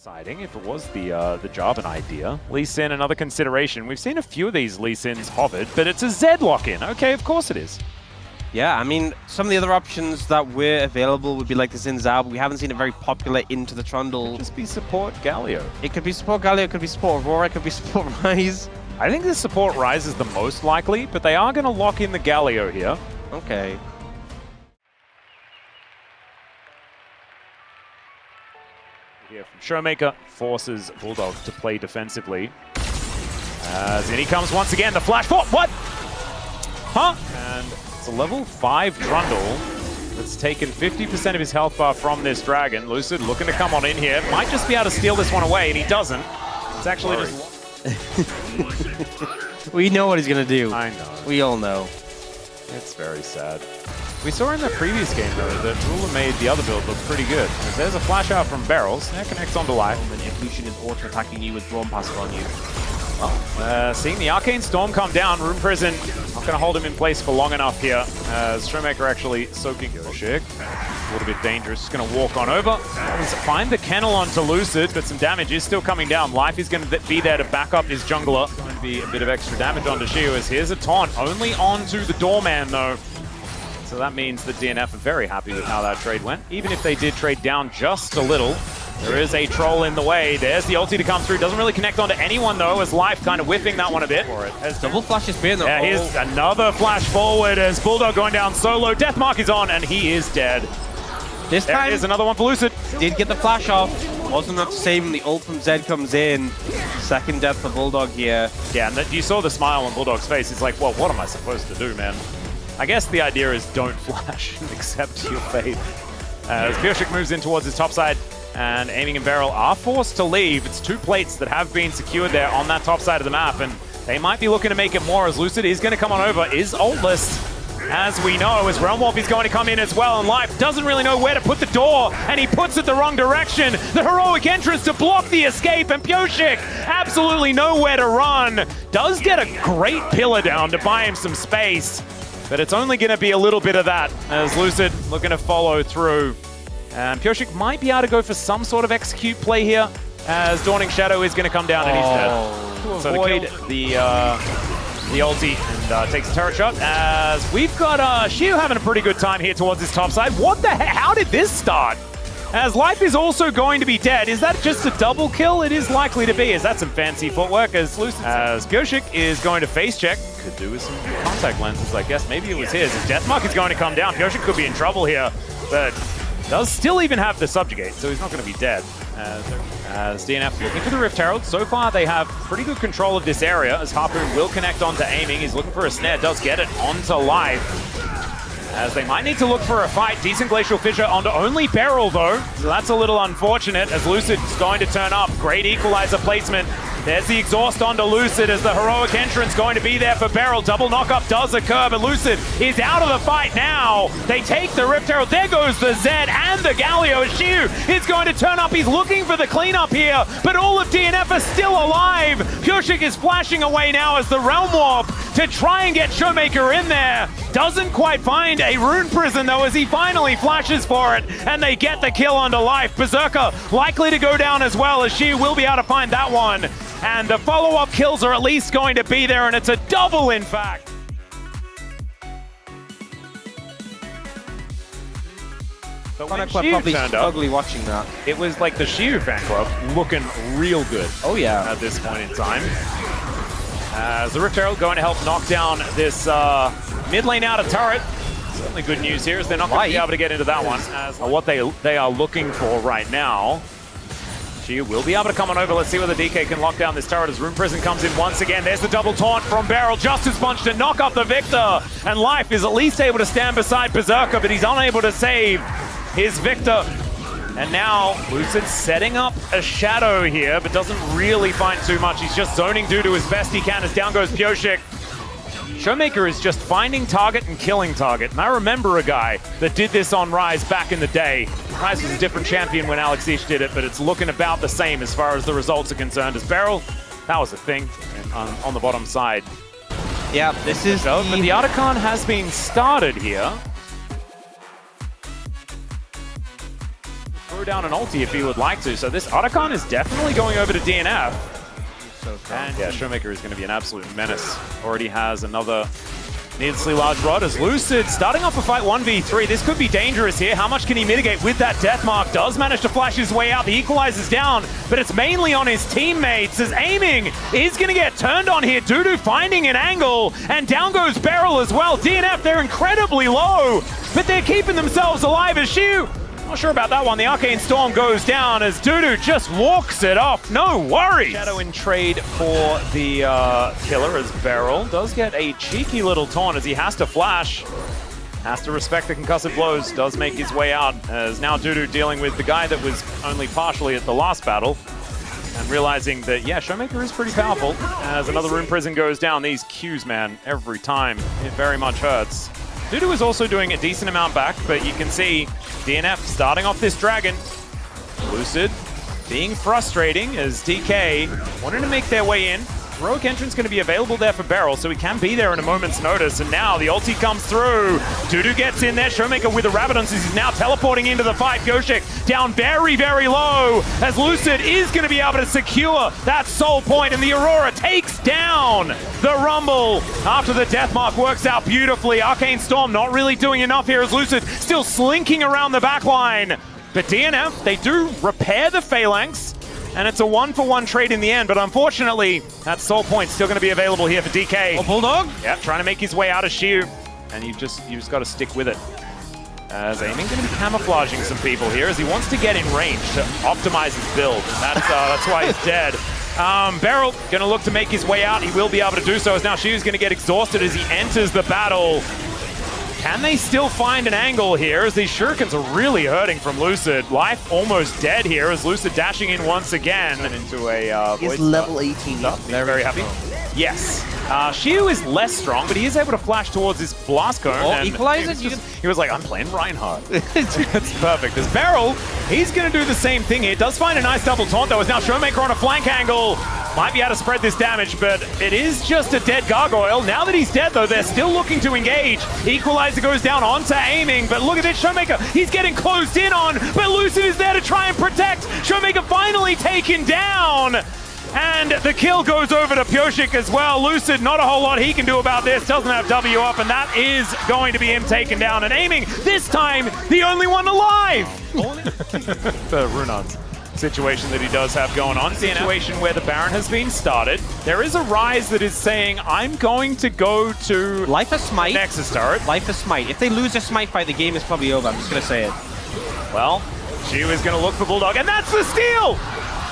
Deciding if it was the Jarvan idea. Lee Sin, another consideration. We've seen a few of these Lee Sins hovered, but it's a Zed lock-in. Okay, of course it is. Yeah, I mean, some of the other options that were available would be like the Xin Zhao, but we haven't seen it very popular into the Trundle. It could just be support Galio. It could be support Galio, it could be support Aurora, it could be support Ryze. I think the support Ryze is the most likely, but they are going to lock in the Galio here. Okay. Here from ShowMaker forces Bulldog to play defensively. As in he comes once again, the flash for what? Huh? And it's a level 5 Trundle that's taken 50% of his health bar from this Dragon. Lucid looking to come on in here. Might just be able to steal this one away, and he doesn't. It's actually just... We know what he's going to do. I know. We all know. It's very sad. We saw in the previous game, though, that Ruler made the other build look pretty good. There's a flash out from Barrels. That connects onto life. And if Lucian is auto-attacking you with Drawn Passer on you. Well, seeing the Arcane Storm come down, Rune Prison not going to hold him in place for long enough here. As ShowMaker actually soaking Yoshik. A little bit dangerous. Just going to walk on over. Find the kennel onto Lucid, but some damage is still coming down. Life is going to be there to back up his jungler. Going to be a bit of extra damage onto Shiu, as here's a taunt. Only onto the Doorman, though. So that means the DNF are very happy with how that trade went. Even if they did trade down just a little, there is a troll in the way. There's the ulti to come through. Doesn't really connect onto anyone, though, as Life kind of whiffing that one a bit. As double flash is being yeah, here's another flash forward as Bulldog going down solo. Deathmark is on, and he is dead. This time, there's another one for Lucid. Did get the flash off. Wasn't that the same? The ult from Zed comes in. Second death for Bulldog here. Yeah, and you saw the smile on Bulldog's face. It's like, well, what am I supposed to do, man? I guess the idea is don't flash and accept your fate. As Bioshik moves in towards his top side, and Aiming and Barrel are forced to leave. It's 2 plates that have been secured there on that top side of the map, and they might be looking to make it more, as Lucid is going to come on over, is ultless. As we know, as Realm Warp is going to come in as well, and Life doesn't really know where to put the door, and he puts it the wrong direction. The heroic entrance to block the escape, and Bioshik absolutely nowhere to run. Does get a great pillar down to buy him some space, but it's only going to be a little bit of that, as Lucid looking to follow through. And Pioshik might be able to go for some sort of execute play here, as Dawning Shadow is going to come down and he's dead. To avoid the ulti, and takes a turret shot, as we've got Shiu having a pretty good time here towards his top side. What the heck? How did this start? As Life is also going to be dead. Is that just a double kill? It is likely to be. Is that some fancy footwork? As Pioshik is going to face check. Could do with some contact lenses, I guess. Maybe it was his. As Deathmark is going to come down. Pioshik could be in trouble here, but does still even have the subjugate, so he's not going to be dead. As DNF looking for the Rift Herald. So far, they have pretty good control of this area, as Harpoon will connect onto Aiming. He's looking for a snare, does get it onto Life. As they might need to look for a fight. Decent Glacial Fissure onto only Beryl, though. So that's a little unfortunate, as Lucid's going to turn up. Great equalizer placement. There's the exhaust onto Lucid, as the heroic entrance going to be there for Beryl. Double knockup does occur, but Lucid is out of the fight now. They take the Rift Herald. There goes the Zed and the Galio. Shiu is going to turn up. He's looking for the cleanup here, but all of DNF are still alive. Pioshik is flashing away now as the Realm Warp to try and get ShowMaker in there. Doesn't quite find a Rune Prison, though, as he finally flashes for it, and they get the kill onto Life. Berserker likely to go down as well, as Shiu will be able to find that one. And the follow-up kills are at least going to be there, and it's a double, in fact. But when Shiu turned up, ugly watching that. It was like the Shiu fan club looking real good. Oh yeah, at this point in time. As the Rift Herald going to help knock down this mid lane out of turret. Certainly good news here, is they're not going to be able to get into that one. As what they are looking for right now. Shiu will be able to come on over. Let's see whether DK can lock down this turret as Rune Prison comes in once again. There's the double taunt from Beryl. Justice Punch to knock up the Victor. And Life is at least able to stand beside Berserker, but he's unable to save his Victor. And now Lucid setting up a shadow here, but doesn't really find too much. He's just zoning due to his best he can, as down goes Pioshik. ShowMaker is just finding target and killing target. And I remember a guy that did this on Ryze back in the day. Ryze was a different champion when Alex Ish did it, but it's looking about the same as far as the results are concerned. As Beryl, that was a thing on the bottom side. Yeah, this is but the Otacon has been started here. throw down an ulti if he would like to. So this Otacon is definitely going over to DNF. And yeah, ShowMaker is going to be an absolute menace. Already has another needlessly large rod as Lucid starting off a fight 1v3. This could be dangerous here. How much can he mitigate with that death mark? Does manage to flash his way out. The equalizer's down, but it's mainly on his teammates as aiming is going to get turned on here. Dudu finding an angle, and down goes Beryl as well. DNF, they're incredibly low, but they're keeping themselves alive as Shu. Not sure about that one. The Arcane Storm goes down as Dudu just walks it off. No worries. Shadow in trade for the killer as Beryl does get a cheeky little taunt as he has to flash. Has to respect the concussive blows. Does make his way out as now Dudu dealing with the guy that was only partially at the last battle. And realizing that, yeah, ShowMaker is pretty powerful. As another Rune Prison goes down. These Qs, man, every time. It very much hurts. Dudu is also doing a decent amount back, but you can see DNF starting off this dragon. Lucid being frustrating as DK wanting to make their way in. Heroic entrance going to be available there for Beryl, so he can be there in a moment's notice. And now the ulti comes through. Dudu gets in there. ShowMaker with the Rabadon as he's now teleporting into the fight. Goshik down very, very low as Lucid is going to be able to secure that soul point. And the Aurora takes down the Rumble after the death mark works out beautifully. Arcane Storm not really doing enough here as Lucid still slinking around the back line. But DNF, they do repair the Phalanx. And it's a 1-for-1 trade in the end, but unfortunately, that soul point's still going to be available here for DK. Oh, Bulldog? Yep, trying to make his way out of Shiu. And you've just got to stick with it. As aiming going to be camouflaging some people here as he wants to get in range to optimize his build. And that's why he's dead. Beryl going to look to make his way out. He will be able to do so as now Shiu's going to get exhausted as he enters the battle. Can they still find an angle here as these shurikens are really hurting from Lucid? Life almost dead here as Lucid dashing in once again into a He's level 18. They're very happy. Yes. Shiu is less strong, but he is able to flash towards his blast cone. Oh, and equalizes? he was like, I'm playing Reinhardt. That's perfect. As Beryl, he's going to do the same thing here. Does find a nice double taunt though, as now ShowMaker on a flank angle. Might be able to spread this damage, but it is just a dead gargoyle. Now that he's dead though, they're still looking to engage. Equalizer goes down onto aiming, but look at this, ShowMaker, he's getting closed in on, but Lucid is there to try and protect. ShowMaker finally taken down. And the kill goes over to Pyoshik as well. Lucid, not a whole lot he can do about this. Doesn't have W up, and that is going to be him taken down. And aiming, this time, the only one alive. The Runon's situation that he does have going on. Situation where the Baron has been started. There is a Rise that is saying, I'm going to go to Life of Smite. Nexus turret. Life of Smite. If they lose a Smite fight, the game is probably over. I'm just going to say it. Well, Shiu is going to look for Bulldog, and that's the steal!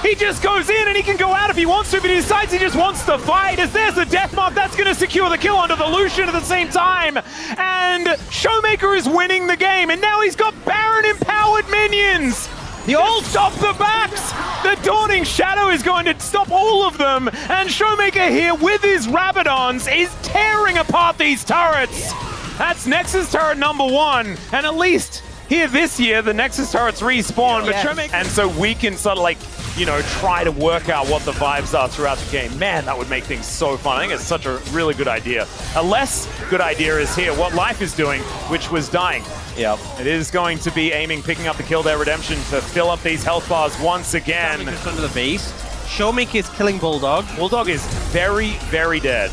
He just goes in and he can go out if he wants to, but he decides he just wants to fight. As there's a death mark, that's going to secure the kill onto the Lucian at the same time. And ShowMaker is winning the game, and now he's got Baron empowered minions. The all stop the backs. The Dawning Shadow is going to stop all of them, and ShowMaker here with his Rabadons is tearing apart these turrets. That's Nexus turret number 1, and at least here this year, the Nexus turrets respawn, but ShowMaker, and so we can sort of like, you know, try to work out what the vibes are throughout the game. Man, that would make things so fun. I think it's such a really good idea. A less good idea is here, what Life is doing, which was dying. Yep. It is going to be aiming, picking up the kill there, Redemption, to fill up these health bars once again. Just under the base. ShowMaker is killing Bulldog. Bulldog is very, very dead.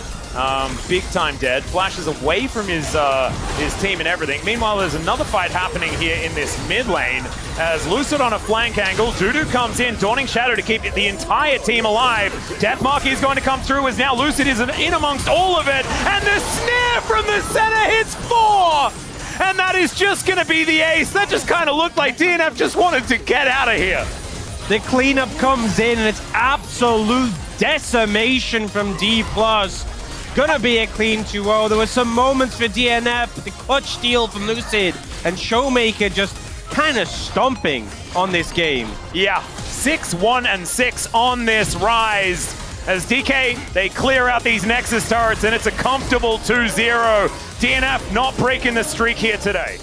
Big time dead. Flashes away from his team and everything. Meanwhile, there's another fight happening here in this mid lane as Lucid on a flank angle. Dudu comes in, Dawning Shadow to keep the entire team alive. Deathmark is going to come through as now Lucid is in amongst all of it. And the snare from the center hits 4! And that is just going to be the ace. That just kind of looked like DNF just wanted to get out of here. The cleanup comes in and it's absolute decimation from D+. Gonna be a clean 2-0. There were some moments for DNF, the clutch steal from Lucid, and ShowMaker just kind of stomping on this game. Yeah, 6-1-6 on this Rise. As DK, they clear out these Nexus turrets, and it's a comfortable 2-0. DNF not breaking the streak here today.